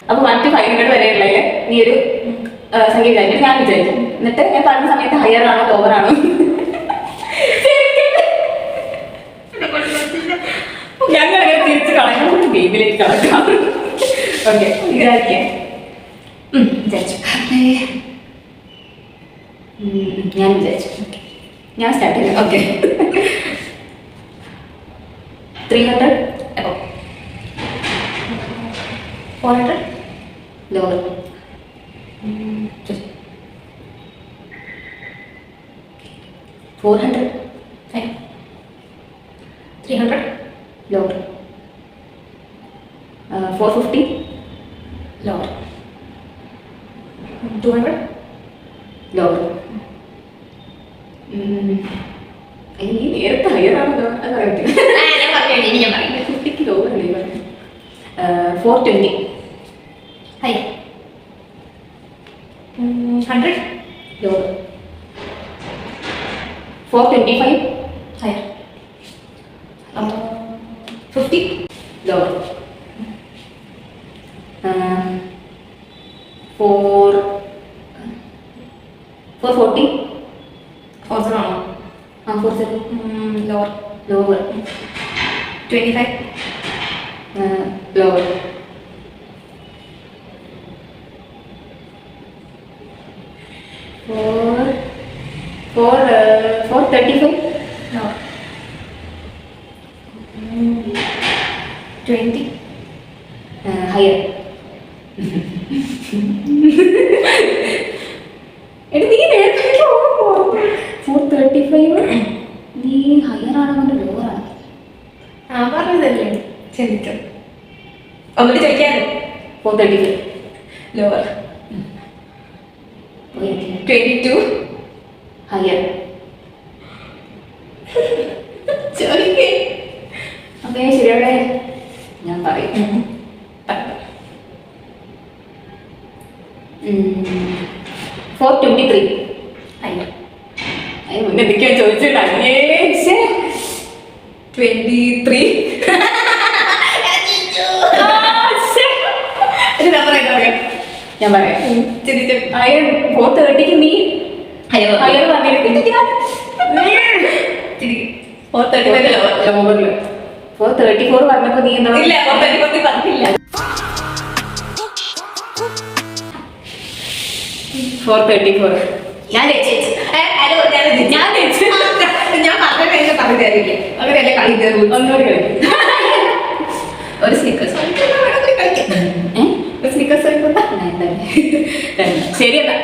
അപ്പോൾ 1 to 500 വരെയുള്ളതിൽ നീ ഒരു സംഖ്യ വിചാരിക്കും, ഞാൻ വിചാരിക്കും. എന്നിട്ട് ഞാൻ പറഞ്ഞ സമയത്ത് ഹയർ ആണോ ലോവർ ആണോ ഞങ്ങൾ അങ്ങനെ തിരിച്ച് കളയാൻ ബേബിയിലേക്ക് കളക്കാം. ഓക്കെ, വിചാരിക്കാം. വിചാരിച്ചു, ഞാൻ വിചാരിച്ചു. ഞാൻ സ്റ്റാർട്ട് ചെയ്യാം. Okay, 300 above, 400 lower, 400 higher, 300 lower, 450 lower, 200 lower. ഈ നേരത്തെ ഹയറാണല്ലോ, അത് പറയട്ടെ. 50 ലോവർ അല്ലേ പറഞ്ഞു. 420 ഹയർ, 100 ലോവർ, 425 higher, 50 lower, 440 40 ആണോ? 40 lower, 25 lower, 435 lower, 20 higher. എടി നീ നേരത്തെ 435 നീ ഹയർ ആണോ ലോവർ ആണ്? പറഞ്ഞതല്ലേ, ചിന്തിച്ചു. ഒന്നുകൂടി ചോദിക്കാനോ? 435 ലോവർ, 22 ഹയർ. ചോദിക്കേ. അപ്പൊ ശരിയവിടെ ഞാൻ പറയും. 423 ഹയർ. അതിന് മുന്നേ എന്തൊക്കെയാ ചോദിച്ചിട്ടാ? 23 ഞാൻ പറയാം. 430 നീ ഹയർ പറഞ്ഞിട്ട് 434 പറഞ്ഞപ്പോ നീ എന്താ? 434 ഞാൻ പറഞ്ഞില്ല. അങ്ങനെയല്ലേ കളി. ഒന്നുകൂടി കളിക്കും. ഒരു സ്നിക്കേഴ്സ് ശരി എന്നാ.